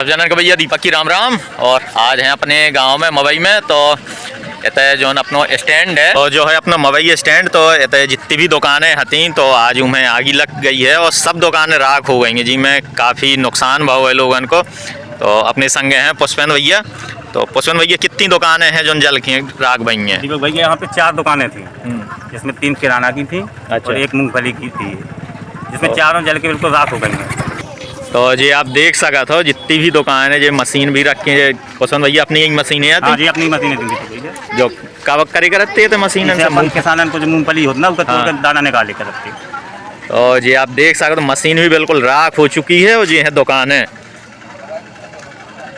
सब जनन के भैया दीपक की राम राम। और आज हैं अपने गांव में मवई में, तो इतने जो अपनो स्टैंड है तो जो है अपना मवई स्टैंड, तो इतने जितनी भी दुकानें हती तो आज उन्हें आगी लग गई है और सब दुकानें राख हो गई हैं जी में काफ़ी नुकसान भाव है लोगों को। तो अपने संगे हैं पुष्पेंद्र भैया। तो पुष्पेंद्र भैया कितनी दुकानें हैं जो जल की राख गई हैं? दीपक भैया यहाँ पे 4 दुकानें थी, जिसमें 3 किराना की थी। अच्छा। और 1 मूंगफली की थी, जिसमें चारों जल के बिल्कुल राख हो गई हैं। तो जी आप देख सका था जितनी भी दुकान है, जो मशीन भी रखी है पुष्पेंद्र भैया अपनी एक मशीन है। हाँ जी, अपनी मशीनें थी दीपक भैया, जो कब करे करते थे मशीन किसान को जो मूंगफली होती ना उसका तोड़ के दाना निकाले करते। तो जी आप देख सकते हो मशीन भी बिल्कुल राख हो चुकी है और ये है दुकानें,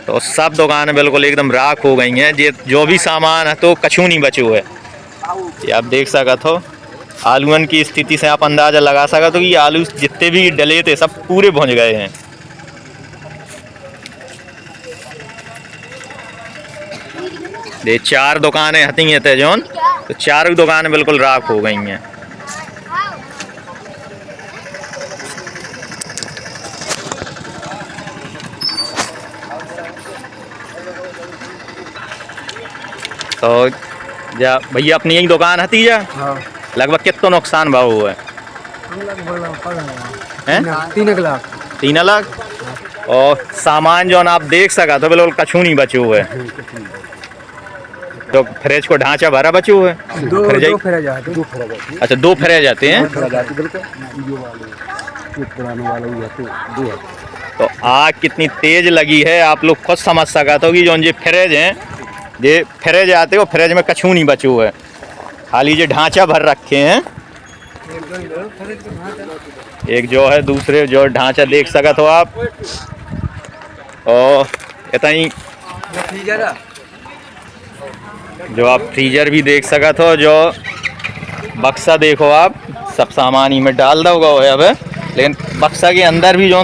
तो सब दुकानें बिल्कुल एकदम राख हो गई हैं। ये जो भी सामान है तो कछू नहीं बचे हुए। ये आप देख सकते हो आलूअन की स्थिति से आप अंदाज़ा लगा सकते हो कि आलू जितने भी डले थे सब पूरे भुंज गए हैं। ये 4 दुकानें हती हैं थे जोन, तो 4 दुकानें बिल्कुल राख हो गई हैं। तो जा भैया अपनी एक दुकान हती जा। हाँ। लगभग कितना नुकसान भाव हुआ है? 3 लाख। 3 लाख। और सामान जो आप देख सका तो बिल्कुल कछू नहीं बचे हुए। तो फ्रिज को ढांचा भरा बचे हुए। दो फ्रिज अच्छा 2 फ्रिज जाते हैं। तो आग कितनी तेज लगी है आप लोग खुद समझ सका तो कि जो ये फ्रिज हैं, ये फ्रिज आते हो फ्रिज में कछू नहीं बचे हुए, खाली ये ढांचा भर रखे हैं। एक जो है दूसरे जो ढांचा देख सका तो आप, और इतना ही जो आप फ्रीजर भी देख सका तो जो बक्सा देखो आप सब सामान ही में डाल दोगा अब, लेकिन बक्सा के अंदर भी जो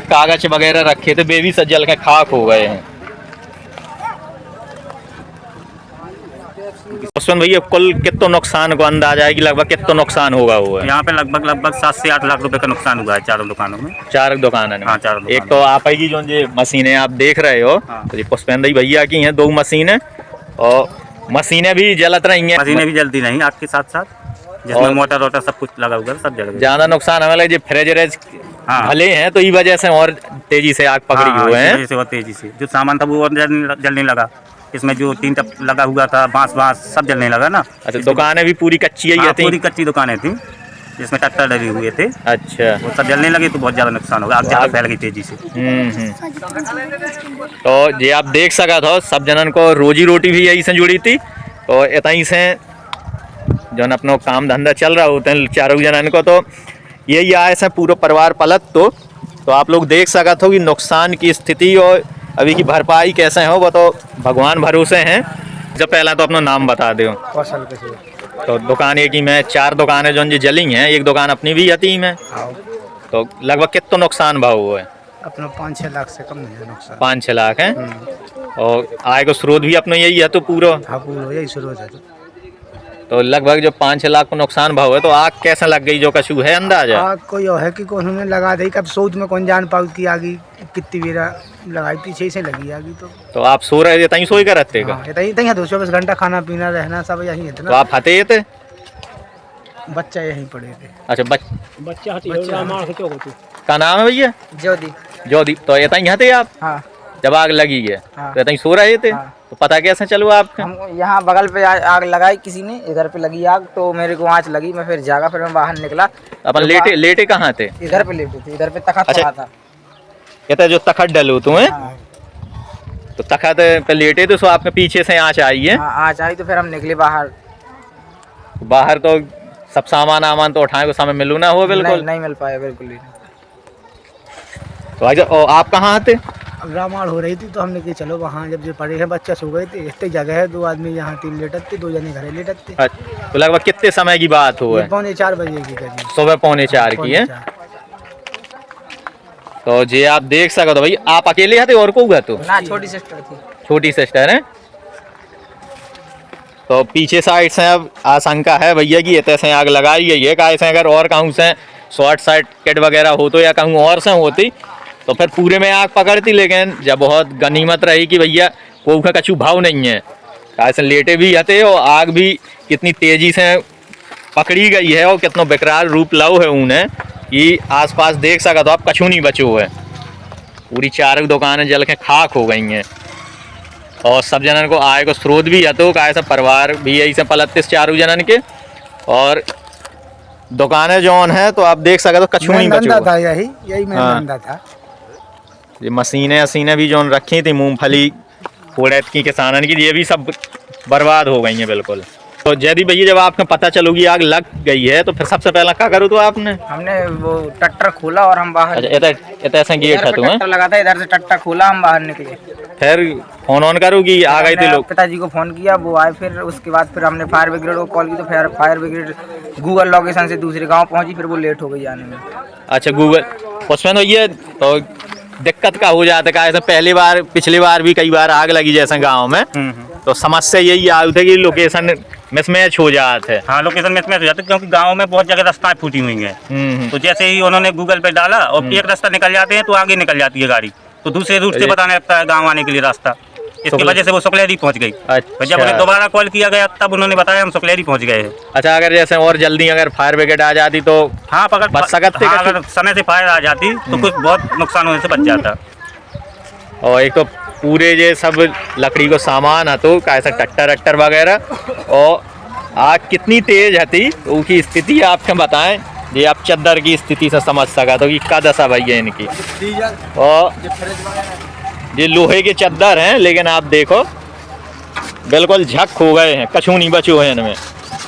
कागज वगैरह रखे थे वे भी सब जल के खाक हो गए हैं। पुष्पेंद्र भैया कुल कितना नुकसान को अंदाजा है कि लगभग कितना नुकसान होगा हुआ है? यहाँ पे लगभग 7 से 8 लाख रुपए का नुकसान हुआ है चारों दुकानों में। 4 दुकान है। हाँ, 4 दुकान। एक तो आप ही जो ये मशीनें आप देख रहे हो, हाँ। तो ये पुष्पेंद्र भैया की हैं 2 मशीनें, और मशीनें भी जलत रही हैं। मशीनें भी जलती नहीं आग के साथ साथ, जिसमें मोटर वोटर सब कुछ लगा हुआ सब जल गया। ज्यादा नुकसान हमें लगे फ्रिज हाँ। भले हैं तो इस वजह से और तेजी से आग पकड़ी हुए हैं। इसी वजह से और तेजी से जो सामान था वो और जलने लगा। इसमें जो 3 टप लगा हुआ था बांस सब जलने लगा ना। अच्छा दुकानें भी पूरी कच्ची ही थी? पूरी कच्ची दुकानें थी, जिसमें ट्रैक्टर डले हुए थे। अच्छा। वो सब जलने लगे तो बहुत ज़्यादा नुकसान होगा, आग ज़्यादा फैल गई तेजी से। तो ये आप देख सका था सब जनन को रोजी रोटी भी यही से जुड़ी थी, तो इतनी से जो अपना काम धंधा चल रहा होते हैं चारों जनन को, तो यही आए से पूरा परिवार पलट। तो आप लोग देख सका था कि नुकसान की स्थिति और अभी की भरपाई कैसे हो वो तो भगवान भरोसे हैं। जब पहला तो अपना नाम बता दो। तो दुकान एक ही में 4 दुकानें जो जली हैं, एक दुकान अपनी भी हती में। तो लगभग कितना नुकसान भाव हुआ है? अपना 5-6 लाख से कम नहीं है नुकसान। 5-6 लाख है। और आय को स्रोत भी अपना यही है तो पूरा? हाँ पूरा यही स्रोत है। तो लगभग जो 5-6 लाख को नुकसान भाव है, तो आग कैसे लग गई जो कछु है अंदाजा? आग को यो है कि उन्होंने लगा दी, कब सोच में कौन जान पाऊ की आगी कितनी बेरा लगाई, पीछे से लगी आगी। तो आप सो रहे थे तहीं सोई कर रहते? हाँ, 24 घंटा खाना पीना रहना सब यहीं है। तो आप हते थे? बच्चा यहीं पड़े थे। अच्छा बच्चा का नाम है भैया? ज्योति। तो ये तहीं हते आप? हाँ। जब आग लगी है हाँ। तो तहीं सो रहे थे? हाँ। तो पता कैसे चलो आपका? हम यहाँ बगल पे आग लगाई किसी ने, इधर पे लगी आग तो मेरे को आँच लगी, मैं फिर जागा, फिर मैं बाहर निकला। अपन लेटे कहाँ थे? इधर पे लेटे थे, इधर पे तखत अच्छा। पड़ा था। कहते जो तखत डलो तुम्हें? हाँ। तो तखत पे लेटे तो आपके पीछे से आँच आई है? हाँ, आँच आई तो फिर हम निकले बाहर। बाहर तो सब सामान तो उठाने को समय मिलू ना हो? बिल्कुल नहीं मिल पाया, बिल्कुल ही नहीं। तो आप कहाँ थे? रामायण हो रही थी तो हमने कहा चलो वहाँ, जब जो पड़े हैं बच्चा सो गए थे, इतने जगह है 2 आदमी यहाँ 3 लेटत थे, 2 जने घरे लेटत थे। तो लगभग कितने समय की बात हुआ है? 4:45 बजे की करीब। सुबह 3:45 की है। तो जे आप देख सको तो भाई आप अकेले थे और को हुआ? तो ना, छोटी सिस्टर थी। छोटी सिस्टर है। तो पीछे साइड से अब आशंका है भैया की इतने से आग लगाई गई है। कैसे अगर और कहूँ से शॉर्ट सर्किट वगैरह हो तो या कहूँ और से होती तो फिर पूरे में आग पकड़ती, लेकिन जब बहुत गनीमत रही कि भैया कोई का कछु भाव नहीं है, ऐसे लेटे भी आते और आग भी कितनी तेजी से पकड़ी गई है और कितना बेकरार रूप लाओ है उन्हें कि आसपास देख सका तो आप कछु नहीं बचो है। पूरी चारों दुकानें जल के खाक हो गई हैं और सब जनन को आय को स्रोत भी है तो ऐसा परिवार भी यही से पलते चारों जनन के, और दुकानें जौन है तो आप देख सका तो कछु नहीं बचो था, यही मेन धंधा था। ये मशीनें भी जौन रखी थी मूंगफली फोड़त की किसानन की, ये भी सब बर्बाद हो गई हैं बिल्कुल। तो जयदीप भैया जब आपको पता चलोगी आग लग गई है तो फिर सबसे पहला क्या करो तो आपने? हमने वो टट्टर खोला और हम बाहर, अच्छा ऐसा गेट है तो टट्टर लगा था, इधर से टट्टर खोला, हम बाहर निकले। फिर फोन ऑन करो कि आ गए थे लोग? पिताजी को फोन किया, वो आए, फिर उसके बाद फिर हमने फायर ब्रिगेड को कॉल की तो फिर फायर ब्रिगेड गूगल लोकेशन से दूसरे गाँव पहुँची, फिर वो लेट हो गई आने में। अच्छा गूगल उसमें तो ये तो दिक्कत का हो जाता है, ऐसा पहली बार पिछली बार भी कई बार आग लगी जैसे गाँव में, तो समस्या यही आई थी कि लोकेशन मिसमैच हो जाते हैं। हाँ, लोकेशन मिसमैच हो जाते क्योंकि गांव में बहुत जगह रास्ता फूटी हुई हैं। तो जैसे ही उन्होंने गूगल पे डाला और एक रास्ता निकल जाते हैं तो आगे निकल जाती है गाड़ी, तो दूसरे रूट से बताने लगता है गांव आने के लिए रास्ता। इसकी वजह से वो सुकलेरी पहुंच गई। अच्छा। जब उन्हें दोबारा कॉल किया गया तब उन्होंने बताया हम सुकलेरी पहुंच गए हैं। अच्छा, अगर जैसे और जल्दी अगर फायर ब्रिगेड आ जाती तो हाँ बच सकते? हाँ, अगर समय से फायर आ जाती तो कुछ बहुत नुकसान होने से बच जाता। और एक तो पूरे ये सब लकड़ी को सामान है तो कैसा टट्टर वगैरह, और आग कितनी तेज हती उसकी स्थिति आपके बताएं, ये आप चद्दर की स्थिति से समझ सका तो कि क्या दशा भाई है इनकी। और ये लोहे के चद्दर हैं लेकिन आप देखो बिल्कुल झक हो गए हैं, कछु नहीं बचो है इनमें।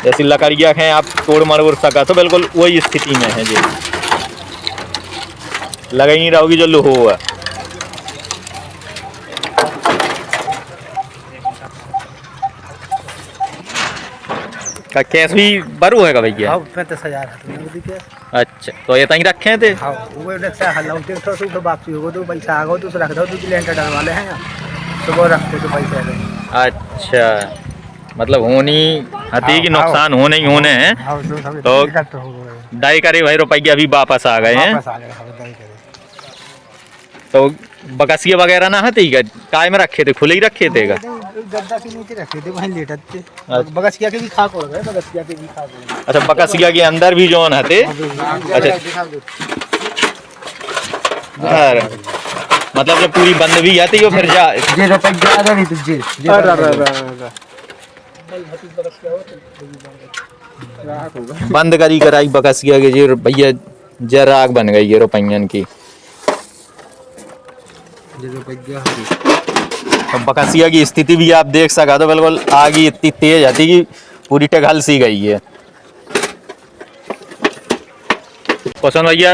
जैसी लकड़ियाँ हैं आप तोड़ मरोड़ सका तो बिल्कुल वही स्थिति में है, ये लग ही नहीं रहोगी जो लोहो है। का कैश भी बरू है का भैया? हाँ, 35,000 है। अच्छा, तो ये तहीं रखे थे? हाँ, वो से हल्ला उठे तो वापसी होगा तो पैसा आ गो तो रख दो, तो लेंटर डलवा ले हैं तो वो रखते तो पैसे आ गए। अच्छा, मतलब होनी हती कि नुकसान होने ही होने हैं, तो दाई करे भाई रुपये अभी वापस आ गए हैं। तो बकसिया वगैरह ना हती काय में रखे थे, खुले ही रखे थे? गद्दा के नीचे रखे थे, वहीं लेटे थे। बकसिया के भी खाक हो गए, बकसिया के भी खाक हो गए। अच्छा, बकसिया के अंदर भी जोन हते? अच्छा, मतलब जब पूरी बंद भी आती है फिर जा जे रुपया आ नहीं तुझे बंद करी कराई बकसिया के जी भैया जरा आग बन गई है रुपयन की। तो बकसिया की स्थिति भी आप देख सका तो बिल्कुल आग ही इतनी तेज आती कि पूरी टघल सी गई है। कुशन भैया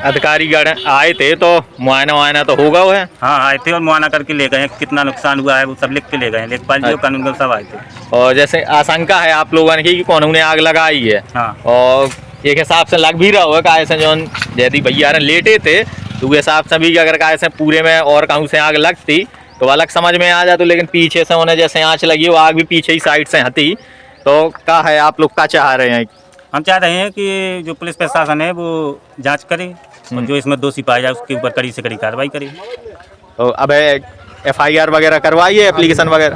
अधिकारी गण आए थे तो मुआयना तो होगा वो है? हाँ, आए थे और मुआयना करके ले गए, कितना नुकसान हुआ है वो सब लिख के ले गए, लेखपाल जी और कानून सब आए थे। और जैसे आशंका है आप लोगों की कि कानून ने आग लगाई है, हाँ, और एक हिसाब से लग भी रहा होगा ऐसे जो जैदी भैया लेटे थे तो हिसाब से भी अगर ऐसे पूरे में और कहूँ से आग लगती तो अलग समझ में आ जाती, लेकिन पीछे से उन्हें जैसे आँच लगी वो आग भी पीछे ही साइड से हती। तो क्या है आप लोग क्या चाह रहे हैं? हम चाह रहे हैं कि जो पुलिस प्रशासन है वो जांच करे और जो इसमें दोषी पाया जाए उसके ऊपर कड़ी से कड़ी कार्रवाई करे। तो अब FIR वगैरह करवाई है, एप्लीकेशन वगैरह?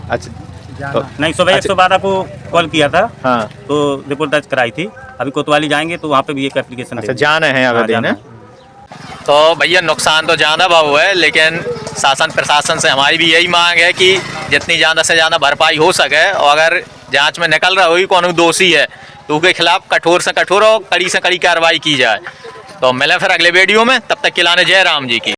अच्छा, तो नहीं, सुबह 112 को कॉल किया था, हाँ, तो रिपोर्ट दर्ज कराई थी। अभी कोतवाली जाएंगे तो वहाँ पे भी एक एप्लीकेशन अच्छा जाने हैं आवेदन है। तो भैया नुकसान तो ज़्यादा भाव है, लेकिन शासन प्रशासन से हमारी भी यही मांग है कि जितनी ज़्यादा से ज़्यादा भरपाई हो सके, और अगर जांच में निकल रहा हो कौन दोषी है तो उसके खिलाफ कठोर से कठोर और कड़ी से कड़ी कार्रवाई की जाए। तो मिले फिर अगले वीडियो में, तब तक के लिए जय राम जी की।